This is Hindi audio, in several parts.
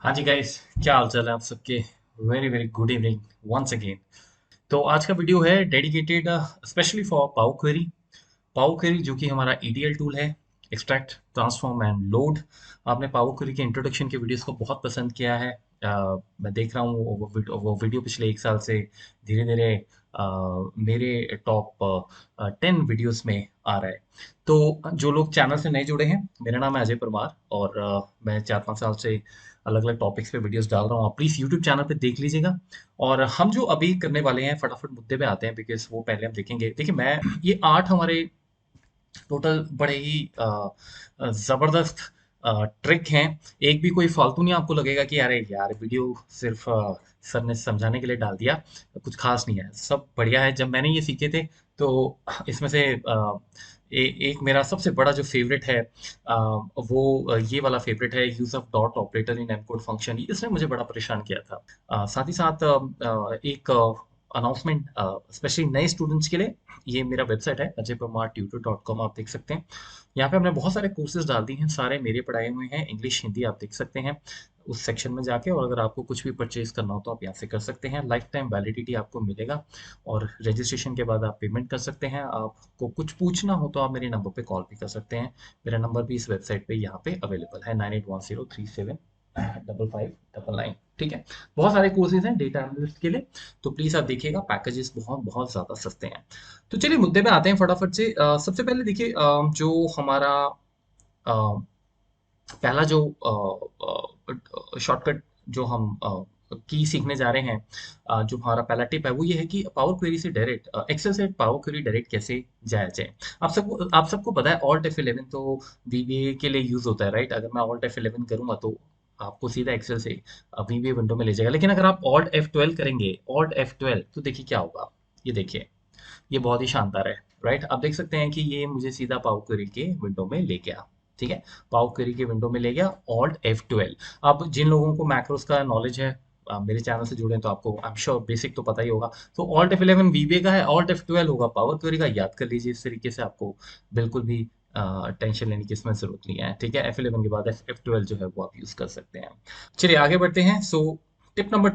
हाँ जी गाइस, क्या हाल चाल है आप सबके। Very very good evening once again. तो आज का वीडियो है dedicated specially for power query. Power query जो कि हमारा ईटीएल टूल है, एक्सट्रैक्ट ट्रांसफॉर्म एंड लोड। आपने पावर क्वेरी के इंट्रोडक्शन के वीडियोस को बहुत पसंद किया है। मैं देख रहा हूँ वो वीडियो पिछले एक साल से धीरे धीरे मेरे टॉप 10 वीडियोस में आ रहा है। तो जो लोग चैनल से नए जुड़े हैं, मेरा नाम है अजय परमार और मैं 4-5 साल से अलग अलग टॉपिक्स पे वीडियोस डाल रहा हूँ। आप प्लीज़ यूट्यूब चैनल पे देख लीजिएगा। और हम जो अभी करने वाले हैं फटाफट मुद्दे पे आते हैं, बिकॉज वो पहले हम देखेंगे। देखिए, मैं ये 8 हमारे टोटल बड़े ही ज़बरदस्त ट्रिक हैं। एक भी कोई फालतू नहीं आपको लगेगा कि अरे यार वीडियो सिर्फ सर ने समझाने के लिए डाल दिया, कुछ खास नहीं है, सब बढ़िया है। जब मैंने ये सीखे थे तो इसमें से एक मेरा सबसे बड़ा जो फेवरेट है, ये वाला फेवरेट है, use of dot operator in encode function. इसने मुझे बड़ा परेशान किया था। साथ ही साथ एक अनाउंसमेंट स्पेशली नए स्टूडेंट्स के लिए। ये मेरा वेबसाइट है ajayparmartutor.com, आप देख सकते हैं। यहाँ पे हमने बहुत सारे कोर्सेज डाल दिए हैं, सारे मेरे पढ़ाए हुए हैं, इंग्लिश हिंदी, आप देख सकते हैं उस सेक्शन में जाके। और अगर आपको कुछ भी परचेज करना हो तो आप यहाँ से कर सकते हैं। लाइफ टाइम वैलिडिटी आपको मिलेगा और रजिस्ट्रेशन के बाद आप पेमेंट कर सकते हैं। आपको कुछ पूछना हो तो आप मेरे नंबर पे कॉल भी कर सकते हैं। मेरा नंबर भी इस वेबसाइट पे यहाँ पे अवेलेबल है, 9810375599। ठीक है। बहुत सारे कोर्सेज हैं डेटा एनालिस्ट के लिए, तो प्लीज आप देखिएगा, पैकेजेस बहुत बहुत ज्यादा सस्ते हैं। तो चलिए मुद्दे पे आते हैं फटाफट से। सबसे पहले देखिए, जो हमारा अ, पहला जो शॉर्टकट जो हम की सीखने जा रहे हैं, जो हमारा पहला टिप है वो ये है कि पावर क्वेरी से डायरेक्ट, एक्सेल से पावर क्वेरी डायरेक्ट कैसे जाया जाए। आप सबको पता है ऑल्ट F11 तो वीबीए के लिए यूज होता है, राइट। अगर मैं ऑल्ट F11 करूंगा तो आपको सीधा एक्सेल से वीबीए विंडो में ले जाएगा। लेकिन अगर आप ऑल्ट F12 करेंगे, ऑल्ट F12, तो देखिए क्या होगा। ये देखिए, ये बहुत ही शानदार है, राइट। आप देख सकते हैं कि ये मुझे सीधा पावर क्वेरी के विंडो में ले गया। ठीक है, पावर क्वेरी के विंडो में ले गया, ऑल्ट F12। अब जिन लोगों को मैक्रोस का नॉलेज है, मेरे चैनल से जुड़े हैं, तो आपको आई एम श्योर बेसिक तो पता ही होगा। तो ऑल्ट F11 वीबीए का है, ऑल्ट F12 होगा पावर क्वेरी का। याद कर लीजिए, इस तरीके से आपको बिल्कुल भी टेंशन लेने की इसमें जरूरत नहीं है। ठीक है, F11 के बाद F12 जो है वो आप यूज कर सकते हैं। चलिए आगे बढ़ते हैं। So tip number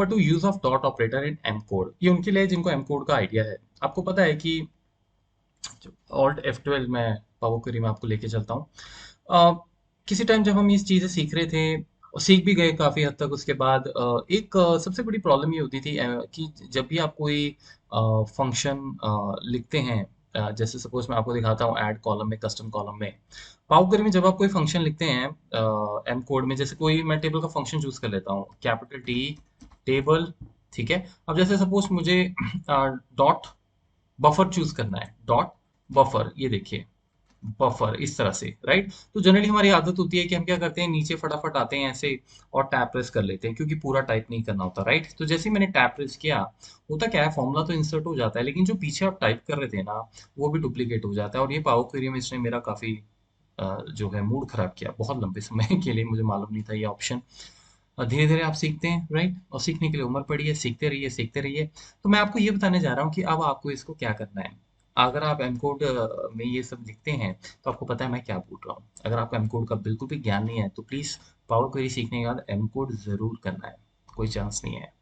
two, use of dot operator in M code. ये उनके लिए जिनको एम कोड का आइडिया है। आपको पता है कि ऑल्ट F12 में पावर क्वेरी में आपको लेके चलता हूँ। किसी टाइम जब हम इस चीज़ें सीख रहे थे और सीख भी गए काफ़ी हद तक, उसके बाद एक सबसे बड़ी प्रॉब्लम ये होती थी कि जब भी आप कोई फंक्शन लिखते हैं, जैसे सपोज मैं आपको दिखाता हूँ, ऐड कॉलम में, कस्टम कॉलम में, पावर क्वेरी में जब आप कोई फंक्शन लिखते हैं एम कोड में, जैसे कोई मैं टेबल का फंक्शन चूज कर लेता हूँ, कैपिटल टी टेबल। ठीक है, अब जैसे सपोज मुझे डॉट बफर चूज करना है, डॉट बफर, ये देखिए, बफर इस तरह से, राइट। तो जनरली हमारी आदत होती है कि हम क्या करते हैं, नीचे फटाफट आते हैं ऐसे और टैब प्रेस कर लेते हैं, क्योंकि पूरा टाइप नहीं करना होता, राइट। तो जैसे ही मैंने टैब प्रेस किया, होता क्या है, फॉर्मूला तो इंसर्ट हो जाता है, लेकिन जो पीछे आप टाइप कर रहे थे ना, वो भी डुप्लीकेट हो जाता है। और ये पावर क्वेरी में इसने मेरा काफी जो है मूड खराब किया। बहुत लंबे समय के लिए मुझे मालूम नहीं था ये ऑप्शन। धीरे धीरे आप सीखते हैं, राइट, और सीखने के लिए उम्र पड़ी है, सीखते रहिए सीखते रहिए। तो मैं आपको ये बताने जा रहा हूँ कि अब आपको इसको क्या करना है। अगर आप एम कोड में ये सब लिखते हैं तो आपको पता है मैं क्या बोल रहा हूँ। अगर आपको एम कोड का बिल्कुल भी ज्ञान नहीं है तो प्लीज़ पावर क्वेरी सीखने के बाद एम कोड ज़रूर करना है। कोई चांस नहीं है,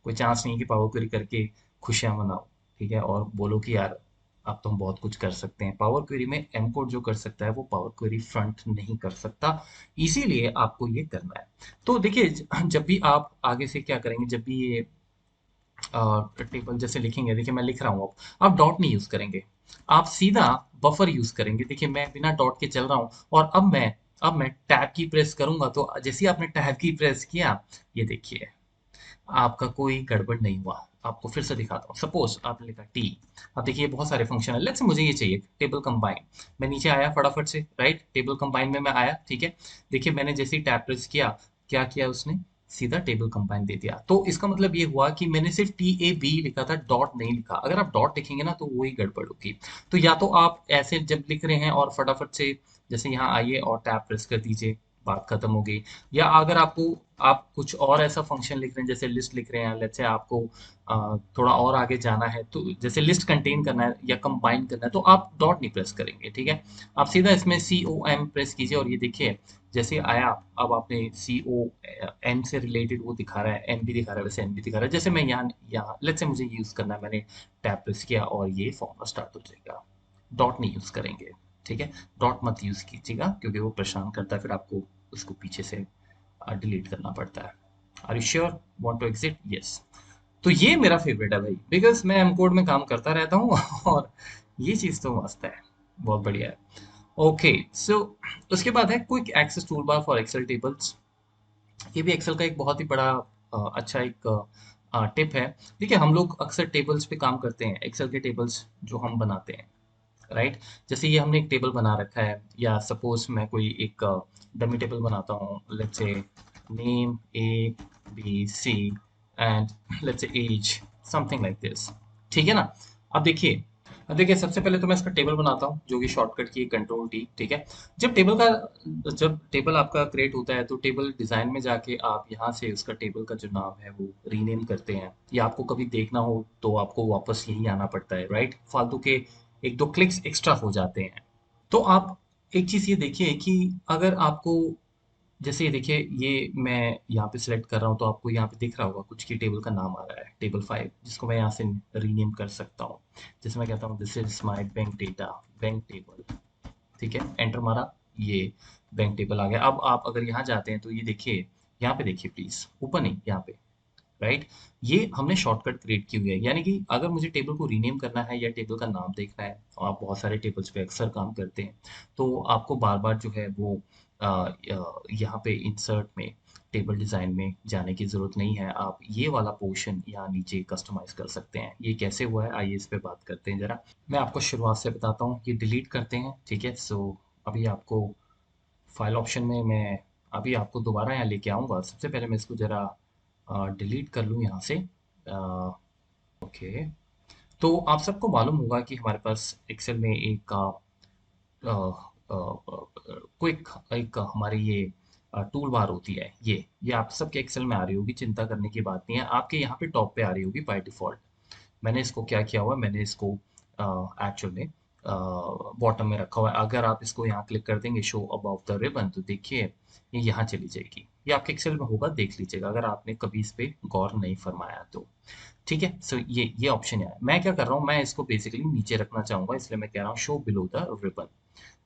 कोई चांस नहीं है कि पावर क्वेरी करके खुशियां मनाओ। ठीक है, और बोलो कि यार अब तो हम बहुत कुछ कर सकते हैं। पावर क्वेरी में एम कोड जो कर सकता है वो पावर क्वेरी फ्रंट नहीं कर सकता, इसीलिए आपको ये करना है। तो देखिए, जब भी आप आगे से क्या करेंगे, जब भी ये टेबल जैसे लिखेंगे, देखिए मैं लिख रहा हूँ, अब आप डॉट नहीं यूज करेंगे, आप सीधा बफर यूज करेंगे। देखिए मैं बिना डॉट के चल रहा हूँ, और अब मैं टैब की प्रेस करूंगा, तो जैसे ही आपने टैब की प्रेस किया, ये देखिए आपका कोई गड़बड़ नहीं हुआ। आपको फिर से दिखाता हूँ, सपोज आपने लिखा टी। अब देखिए बहुत सारे फंक्शन है, लेट्स से मुझे ये चाहिए टेबल कंबाइन। मैं नीचे आया फटाफट से, राइट, टेबल कंबाइन में मैं आया। ठीक है, देखिए मैंने जैसे ही टैब प्रेस किया, क्या किया उसने, सीधा टेबल कंबाइन दे दिया। तो इसका मतलब ये हुआ कि मैंने सिर्फ TAB लिखा था, डॉट नहीं लिखा। अगर आप डॉट लिखेंगे ना तो वही गड़बड़ होगी। तो या तो आप ऐसे जब लिख रहे हैं और फटाफट से जैसे यहाँ आइए और टैब प्रेस कर दीजिए, बात खत्म हो गई। या अगर आप कुछ और ऐसा फंक्शन लिख रहे हैं, जैसे लिस्ट लिख रहे हैं, लेट्स से आपको थोड़ा और आगे जाना है, तो जैसे लिस्ट कंटेन करना है या कंबाइन करना है, तो आप डॉट नहीं प्रेस करेंगे। ठीक है, आप सीधा इसमें COM प्रेस कीजिए और ये देखिए जैसे आया, अब आपने CO एन से रिलेटेड वो दिखा रहा है, एन भी दिखा रहा है, वैसे एन भी दिखा रहा है। जैसे मैं यहाँ यहाँ लेट्स से मुझे यूज़ करना है, मैंने टैब प्रेस किया और ये फॉर्मूला स्टार्ट हो जाएगा। डॉट नहीं यूज़ करेंगे, ठीक है। डॉट मत यूज़ कीजिएगा क्योंकि वो परेशान करता है, फिर आपको उसको पीछे से डिलीट करना पड़ता है। Are you sure want to exit? Yes. तो ये मेरा फेवरेट है भाई, बिकॉज मैं एम कोड में काम करता रहता हूँ और ये चीज़ तो मस्त है, बहुत बढ़िया है। ओके, सो उसके बाद है quick access tool bar for excel tables. ये भी एक्सेल का एक बहुत ही बड़ा अच्छा एक टिप है। ठीक है, हम लोग अक्सर टेबल्स पे काम करते हैं, एक्सेल के टेबल्स जो हम बनाते हैं, राइट। जैसे ये हमने एक टेबल बना रखा है, या सपोज मैं कोई एक डमी टेबल बनाता हूँ, let's say name ABC and let's say age, something like this, ठीक है ना। अब देखिए, सबसे पहले तो मैं इसका टेबल बनाता हूँ जो कि शॉर्टकट की Ctrl+T, ठीक है। जब टेबल आपका क्रिएट होता है तो टेबल डिजाइन में जाके आप यहाँ से उसका टेबल का जो नाम है वो रीनेम करते हैं, या आपको कभी देखना हो तो आपको वापस यही आना पड़ता है, राइट। फालतू के एक दो क्लिक्स एक्स्ट्रा हो जाते हैं। तो आप एक चीज़ ये देखिए कि अगर आपको, जैसे ये देखिए, ये मैं यहाँ पे सिलेक्ट कर रहा हूँ तो आपको यहाँ पे दिख रहा होगा कुछ की टेबल का नाम आ रहा है, टेबल 5, जिसको मैं यहाँ से रीनेम कर सकता हूँ। जैसे मैं कहता हूँ this is my bank data, bank table, ठीक है। एंटर मारा, ये बैंक टेबल आ गया। अब आप अगर यहाँ जाते हैं तो ये देखिए, यहाँ पे देखिए प्लीज, ऊपर नहीं, यहाँ पे, राइट। ये हमने शॉर्टकट क्रिएट की हुई है, यानी कि अगर मुझे टेबल को रीनेम करना है या टेबल का नाम देखना है, और आप बहुत सारे टेबल्स पे अक्सर काम करते हैं, तो आपको बार बार जो है वो यहाँ पे इंसर्ट में, टेबल डिज़ाइन में जाने की ज़रूरत नहीं है। आप ये वाला पोर्शन यहाँ नीचे कस्टमाइज कर सकते हैं। ये कैसे हुआ है, आइए इस पे बात करते हैं ज़रा। मैं आपको शुरुआत से बताता हूँ, ये डिलीट करते हैं, ठीक है। सो अभी आपको फाइल ऑप्शन में मैं अभी आपको दोबारा यहाँ लेके आऊँगा। सबसे पहले मैं इसको ज़रा डिलीट कर लूँ यहाँ से। ओके, तो आप सबको मालूम होगा कि हमारे पास एक्सेल में एक क्विक एक हमारी ये टूल बार होती है। ये आप सबके एक्सेल में आ रही होगी, चिंता करने की बात नहीं है। आपके यहाँ पे टॉप पे आ रही होगी बाय डिफ़ॉल्ट। मैंने इसको क्या किया हुआ है, मैंने इसको एक्चुअल में बॉटम में रखा हुआ है। अगर आप इसको यहाँ क्लिक कर देंगे शो अबाउट द रिबन, तो देखिए ये यहाँ चली जाएगी। ये आपके एक्सेल में होगा, देख लीजिएगा अगर आपने कभी इस पे गौर नहीं फरमाया तो। ठीक है, सो ये ऑप्शन है। मैं क्या कर रहा हूँ, मैं इसको बेसिकली नीचे रखना चाहूंगा, इसलिए मैं कह रहा हूँ शो बिलो द रिबन।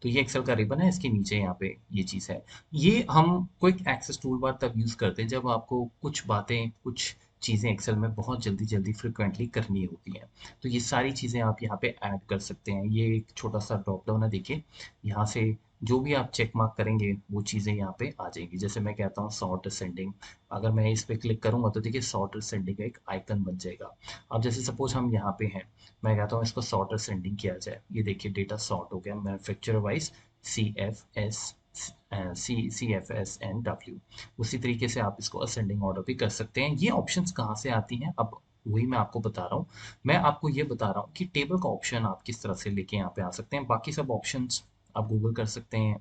तो ये एक्सेल का रिबन है, इसके नीचे यहाँ पे ये चीज़ है। ये हम क्विक एक्सेस टूल बार तब यूज़ करते हैं जब आपको कुछ बातें, कुछ चीज़ें एक्सेल में बहुत जल्दी जल्दी फ्रिक्वेंटली करनी होती हैं। तो ये सारी चीज़ें आप यहाँ पे ऐड कर सकते हैं। ये एक छोटा सा ड्रॉप डाउन है, देखिए यहाँ से जो भी आप चेक मार्क करेंगे वो चीज़ें यहाँ पे आ जाएंगी। जैसे मैं कहता हूँ सॉर्ट असेंडिंग, अगर मैं इस पे क्लिक करूंगा तो देखिए सॉर्ट असेंडिंग का एक आइकन बन जाएगा। अब जैसे सपोज हम यहाँ पे हैं, मैं कहता हूँ इसको सॉर्ट असेंडिंग किया जाए, ये देखिए डेटा सॉर्ट हो गया manufacturer wise, CFS, CFS and W। उसी तरीके से आप इसको असेंडिंग ऑर्डर भी कर सकते हैं। ये ऑप्शंस कहाँ से आती हैं, अब वही मैं आपको बता रहा हूँ। मैं आपको ये बता रहा हूँ कि टेबल का ऑप्शन आप किस तरह से लेके यहाँ पे आ सकते हैं। बाकी सब ऑप्शंस आप गूगल कर सकते हैं,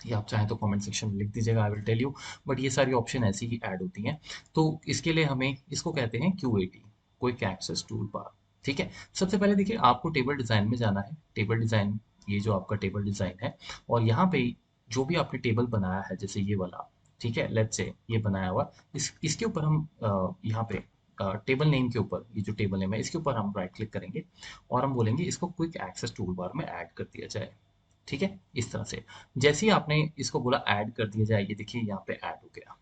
या आप चाहें तो कमेंट सेक्शन में लिख दीजिएगा, I will tell you. But ये सारी ऑप्शन ऐसी ही ऐड होती हैं। तो इसके लिए हमें इसको कहते हैं QAT, quick access tool bar, ठीक है। सबसे पहले देखिए, आपको टेबल डिज़ाइन में जाना है। टेबल डिज़ाइन, ये जो आपका टेबल डिज़ाइन है, और यहाँ पे जो भी आपने टेबल बनाया है, जैसे ये वाला, ठीक है, लेट्स से ये बनाया हुआ, इसके ऊपर हम यहाँ पे टेबल नेम के ऊपर, ये जो टेबल नेम है इसके ऊपर हम राइट क्लिक करेंगे और हम बोलेंगे इसको क्विक एक्सेस टूल बार में ऐड कर दिया जाए, ठीक है, इस तरह से। जैसे ही आपने इसको बोला ऐड कर दिया जाए, ये देखिए यहाँ पे ऐड हो गया,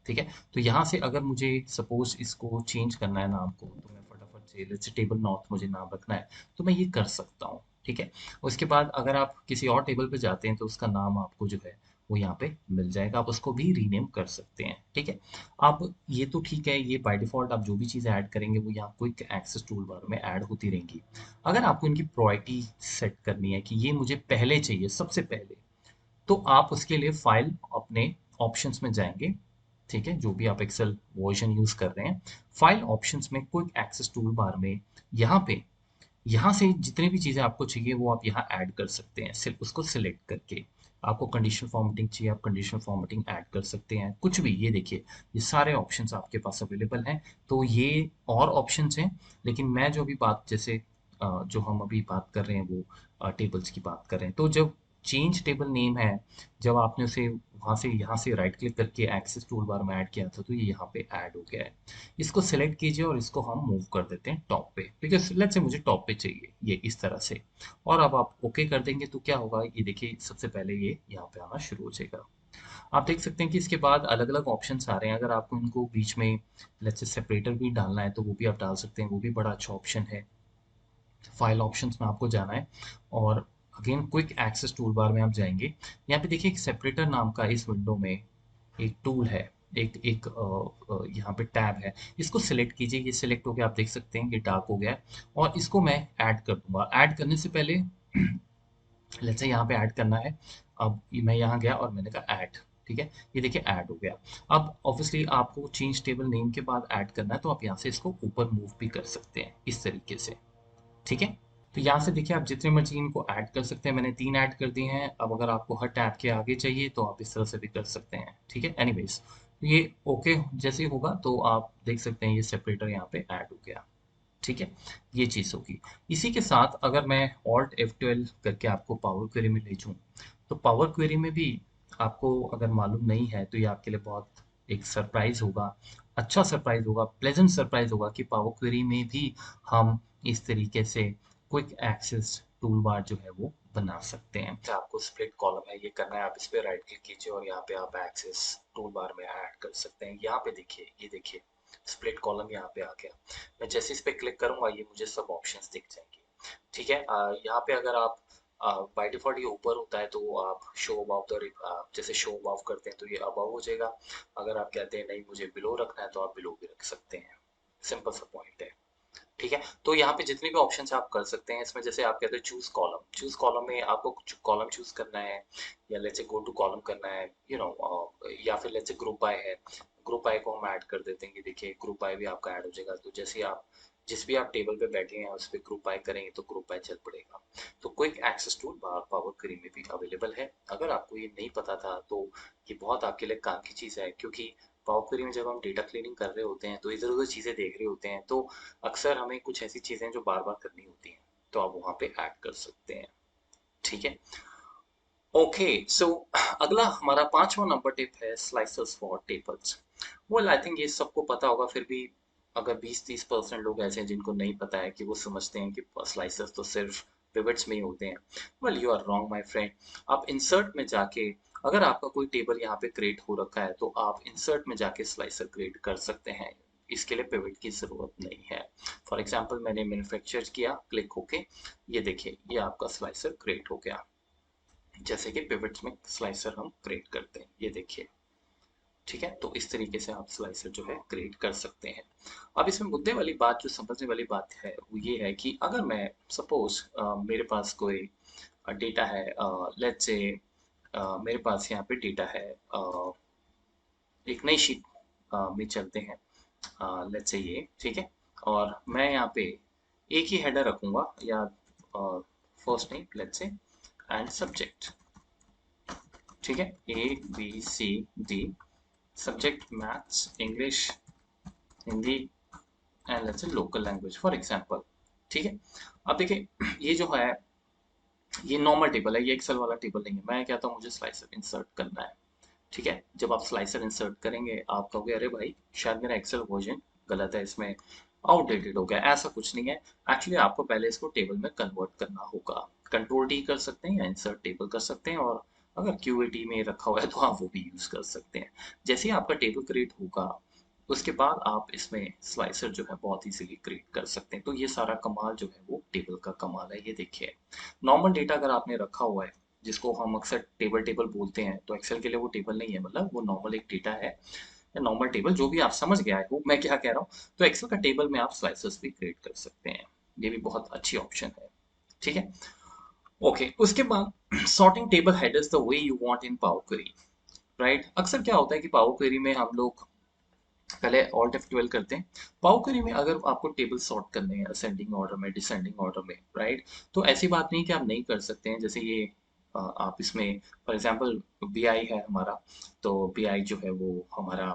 ठीक है। तो यहाँ से अगर मुझे सपोज इसको चेंज करना है नाम को, तो मैं फटाफट से लेट्स से टेबल नॉर्थ मुझे नाम रखना है, तो मैं ये कर सकता हूँ, ठीक है। उसके बाद अगर आप किसी और टेबल पे जाते हैं तो उसका नाम आपको जो है वो यहाँ पे मिल जाएगा, आप उसको भी रीनेम कर सकते हैं, ठीक है। आप ये तो ठीक है, ये बाय डिफ़ॉल्ट आप जो भी चीज़ें ऐड करेंगे वो यहाँ क्विक एक्सेस टूल बार में ऐड होती रहेंगी। अगर आपको इनकी प्रायोरिटी सेट करनी है कि ये मुझे पहले चाहिए, सबसे पहले, तो आप उसके लिए फाइल अपने ऑप्शंस में जाएंगे, ठीक है, जो भी आप एक्सेल वर्जन यूज कर रहे हैं, फाइल ऑप्शंस में क्विक एक्सेस टूल बार में यहाँ पे, यहाँ से जितनी भी चीज़ें आपको चाहिए वो आप यहाँ ऐड कर सकते हैं, सिर्फ उसको सिलेक्ट करके। आपको कंडीशनल फॉर्मेटिंग चाहिए, आप कंडीशनल फॉर्मेटिंग ऐड कर सकते हैं, कुछ भी, ये देखिए ये सारे ऑप्शंस आपके पास अवेलेबल हैं। तो ये और ऑप्शंस हैं, लेकिन मैं जो अभी बात, जैसे जो हम अभी बात कर रहे हैं वो टेबल्स की बात कर रहे हैं। तो जब चेंज टेबल नेम है, जब आपने उसे वहाँ से यहाँ से राइट क्लिक करके एक्सेस टूल बार में ऐड किया था तो ये यहाँ पे ऐड हो गया है। इसको सेलेक्ट कीजिए और इसको हम मूव कर देते हैं टॉप पे, बिकॉज लेट्स से मुझे टॉप पे चाहिए ये इस तरह से। और अब आप ओके कर देंगे तो क्या होगा, ये देखिए सबसे पहले ये यहाँ पे आना शुरू हो जाएगा। आप देख सकते हैं कि इसके बाद अलग अलग ऑप्शंस आ रहे हैं, अगर आपको इनको बीच में लेट्स से सेपरेटर भी डालना है तो वो भी आप डाल सकते हैं, वो भी बड़ा अच्छा ऑप्शन है। फाइल ऑप्शंस में आपको जाना है और again quick access tool bar में आप जाएंगे। यहाँ पे देखिए एक सेपरेटर नाम का इस विंडो में एक टूल है, एक एक यहाँ पे टैब है। इसको सिलेक्ट कीजिए, ये सिलेक्ट हो गया, आप देख सकते हैं ये डार्क हो गया है। और इसको मैं ऐड कर दूंगा। ऐड करने से पहले लेट्स से यहाँ पे ऐड करना है। अब मैं यहाँ गया और मैंने कहा ऐड, ठीक है, ये देखिए ऐड हो गया। अब ऑब्वियसली आपको चेंज टेबल नेम के बाद ऐड करना है, तो आप यहाँ से इसको ऊपर मूव भी कर सकते हैं इस तरीके से, ठीक है। तो यहाँ से देखिए आप जितने मर्जी इनको ऐड कर सकते हैं, मैंने 3 ऐड कर दिए हैं। अब अगर आपको हर टैब के आगे चाहिए तो आप इस तरह से भी कर सकते हैं, ठीक है। एनीवेज तो ये ओके जैसे ही होगा तो आप देख सकते हैं ये सेपरेटर यहाँ पे ऐड हो गया, ठीक है। ये चीज़ होगी। इसी के साथ अगर मैं ऑल्ट F12 करके आपको पावर क्वेरी में ले जाऊँ, तो पावर क्वेरी में भी आपको अगर मालूम नहीं है तो ये आपके लिए बहुत एक सरप्राइज होगा, अच्छा सरप्राइज होगा, प्लेजेंट सरप्राइज होगा कि पावर क्वेरी में भी हम इस तरीके से क्विक एक्सेस टूल बार जो है वो बना सकते हैं। तो आपको स्प्लिट कॉलम है ये करना है, आप इस पे राइट क्लिक कीजिए और यहाँ पे आप एक्सेस टूल बार में ऐड कर सकते हैं। यहाँ पे देखिए, ये देखिए स्प्लिट कॉलम यहाँ पे आ गया। मैं जैसे इस पे क्लिक करूंगा ये मुझे सब ऑप्शंस दिख जाएंगे, ठीक है। यहाँ पे अगर आप बाय डिफॉल्ट ये ऊपर होता है तो आप शो अबाउ द, जैसे शो अबाउ करते हैं तो ये अबाउ हो जाएगा। अगर आप कहते हैं नहीं मुझे बिलो रखना है तो आप बिलो भी रख सकते हैं। सिंपल सा पॉइंट है, ठीक है। तो यहाँ पे जितने भी ऑप्शंस आप कर सकते हैं इसमें, जैसे आप कहते हैं चूज कॉलम में आपको कॉलम चूज करना है, या let's say go two column करना है, या फिर लेट्स से ग्रुप बाय है, ग्रुप बाय को हम ऐड कर देते हैं कि देखिए ग्रुप बाय भी आपका ऐड हो जाएगा। तो जैसे आप जिस भी आप टेबल पे बैठे हैं उस पर ग्रुप बाय करेंगे तो ग्रुप बाय चल पड़ेगा। तो quick access tool power query में भी अवेलेबल है। अगर आपको ये नहीं पता था तो ये बहुत आपके लिए काम की चीज़ है, क्योंकि पावर क्वेरी में जब हम डेटा क्लीनिंग कर रहे होते हैं तो इधर उधर चीज़ें देख रहे होते हैं, तो अक्सर हमें कुछ ऐसी चीज़ें जो बार बार करनी होती हैं तो आप वहाँ पे ऐड कर सकते हैं, ठीक है। ओके सो अगला हमारा 5वां नंबर टिप है slicers for tables. Well I think ये सबको पता होगा, फिर भी अगर 20-30% लोग ऐसे हैं जिनको नहीं पता है, कि वो समझते हैं कि स्लाइसर्स तो सिर्फ पिवट्स में ही होते हैं। Well you are wrong my friend. आप इंसर्ट में जाके, अगर आपका कोई टेबल यहाँ पे क्रिएट हो रखा है तो आप इंसर्ट में जाके स्लाइसर क्रिएट कर सकते हैं। इसके लिए पिवट की ज़रूरत नहीं है। फॉर एग्जांपल मैंने मैन्युफैक्चर किया, क्लिक होके ये देखिए ये आपका स्लाइसर क्रिएट हो गया, जैसे कि पिवट्स में स्लाइसर हम क्रिएट करते हैं, ये देखिए, ठीक है। तो इस तरीके से आप स्लाइसर जो है क्रिएट कर सकते हैं। अब इसमें मुद्दे वाली बात, जो समझने वाली बात है वो ये है कि अगर मैं सपोज मेरे पास कोई डेटा है, लेट्स से मेरे पास यहाँ पे डेटा है, एक नई शीट में चलते हैं, लेट्स से ये, ठीक है। और मैं यहाँ पे एक ही हेडर रखूंगा, या first name let's say and subject, ठीक है, ABCD, subject maths, English, Hindi and let's से लोकल लैंग्वेज फॉर एग्जांपल, ठीक है। अब देखिए ये जो है ये नॉर्मल टेबल है, ये एक्सेल वाला टेबल नहीं है। मैं कहता हूँ मुझे स्लाइसर इंसर्ट करना है, ठीक है। जब आप स्लाइसर इंसर्ट करेंगे आप कहोगे अरे भाई शायद मेरा एक्सेल वर्जन गलत है, इसमें आउटडेटेड हो गया। ऐसा कुछ नहीं है। एक्चुअली आपको पहले इसको टेबल में कन्वर्ट करना होगा। कंट्रोल टी कर सकते हैं या इंसर्ट टेबल कर सकते हैं, और अगर क्यूएटी में रखा हुआ है तो आप वो भी यूज कर सकते हैं। जैसे ही आपका टेबल क्रिएट होगा उसके बाद आप इसमें स्लाइसर जो है बहुत इजीली क्रिएट कर सकते हैं। तो ये सारा कमाल जो है वो टेबल का कमाल है। ये देखिए नॉर्मल डेटा अगर आपने रखा हुआ है, जिसको हम अक्सर टेबल टेबल बोलते हैं, तो एक्सेल के लिए वो टेबल नहीं है, मतलब वो नॉर्मल एक डेटा है, या नॉर्मल टेबल जो भी आप समझ गया है वो मैं क्या कह रहा हूँ। तो एक्सेल का टेबल में आप स्लाइसर्स भी क्रिएट कर सकते हैं, ये भी बहुत अच्छी ऑप्शन है, ठीक है। ओके उसके बाद sorting table headers the way you want in power query, right. अक्सर क्या होता है कि पावर क्वेरी में हम लोग पहले ऑल्ट F12 करते हैं। पावर क्वेरी में अगर आपको टेबल सॉर्ट करने हैं असेंडिंग ऑर्डर में, डिसेंडिंग ऑर्डर में, राइट, तो ऐसी बात नहीं कि आप नहीं कर सकते हैं। जैसे ये आप इसमें फॉर एग्जांपल बीआई है हमारा, तो बीआई जो है वो हमारा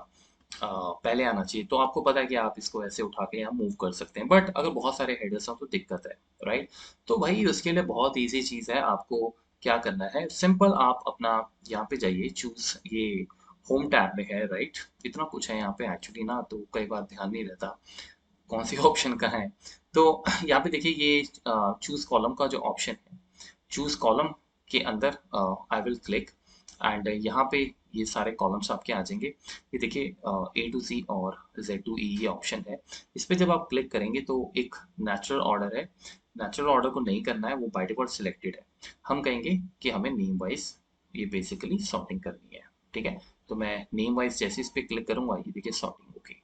पहले आना चाहिए, तो आपको पता है कि आप इसको ऐसे उठा के यहाँ मूव कर सकते हैं। बट अगर बहुत सारे हेडर्स हैं तो दिक्कत है, राइट। तो भाई उसके लिए बहुत ईजी चीज़ है, आपको क्या करना है, सिंपल आप अपना यहाँ पे जाइए, चूज ये होम टैब में है, राइट। इतना कुछ है यहाँ पे एक्चुअली ना, तो कई बार ध्यान नहीं रहता कौन सी ऑप्शन का है। तो यहाँ पे देखिए ये चूज कॉलम का जो ऑप्शन है, चूज कॉलम के अंदर आई विल क्लिक एंड यहाँ पे ये सारे कॉलम्स आपके आ जाएंगे। ये देखिए ए टू जी और जेड टू ई ये ऑप्शन है। इस पे जब आप क्लिक करेंगे तो एक नेचुरल ऑर्डर है, नेचुरल ऑर्डर को नहीं करना है, वो बाय डिफॉल्ट सिलेक्टेड है। हम कहेंगे कि हमें नेम वाइज ये बेसिकली सॉर्टिंग करनी है, ठीक है। तो मैं नेम वाइज जैसे इस पे क्लिक करूंगा, ये देखिए सॉर्टिंग होगी,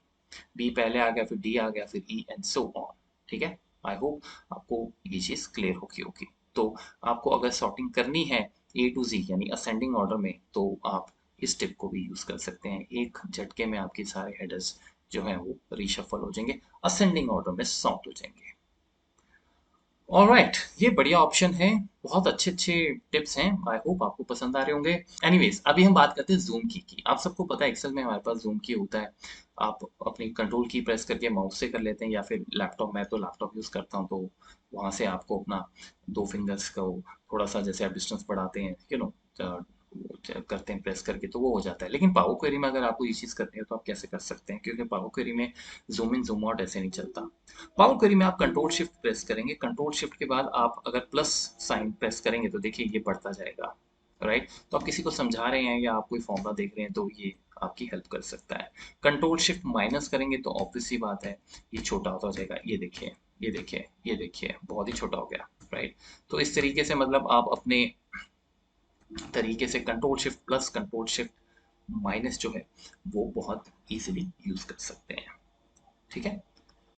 बी पहले आ गया, फिर डी आ गया, फिर ई एंड सो ऑन, ठीक है। आई होप आपको ये चीज क्लियर होगी होगी। तो आपको अगर सॉर्टिंग करनी है ए टू जी यानी असेंडिंग ऑर्डर में, तो आप इस टिप को भी यूज कर सकते हैं। एक झटके में आपके सारे हेडर्स जो हैं वो रीशफल हो जाएंगे, असेंडिंग ऑर्डर में सॉर्ट हो जाएंगे। ऑलराइट, ये बढ़िया ऑप्शन है, बहुत अच्छे अच्छे टिप्स हैं, आई होप आपको पसंद आ रहे होंगे। एनीवेज, अभी हम बात करते हैं जूम की। आप सबको पता है एक्सेल में हमारे पास जूम की होता है। आप अपनी कंट्रोल की प्रेस करके माउस से कर लेते हैं, या फिर लैपटॉप, मैं तो लैपटॉप यूज़ करता हूँ, तो वहाँ से आपको अपना दो फिंगर्स को थोड़ा सा जैसे आप डिस्टेंस बढ़ाते हैं, करते हैं प्रेस करके, तो वो हो जाता है। लेकिन पावर क्वेरी में अगर आपको ये चीज़ करनी है तो आप कैसे कर सकते हैं, क्योंकि पावर क्वेरी में जूम इन जूम आउट ऐसे नहीं चलता। पावर क्वेरी में आप कंट्रोल शिफ्ट प्रेस करेंगे, कंट्रोल शिफ्ट के बाद आप अगर प्लस साइन प्रेस करेंगे तो देखिए ये बढ़ता जाएगा, राइट। तो आप किसी को समझा रहे हैं या आप कोई फॉर्मूला देख रहे हैं तो ये आपकी हेल्प कर सकता है। कंट्रोल शिफ्ट माइनस करेंगे तो ऑब्वियस सी बात है ये छोटा होता जाएगा, ये देखिए, ये देखिए, ये देखिए, बहुत ही छोटा हो गया, राइट। तो इस तरीके से मतलब आप अपने तरीके से control shift plus control shift minus जो है वो बहुत इजीली यूज कर सकते हैं, ठीक है।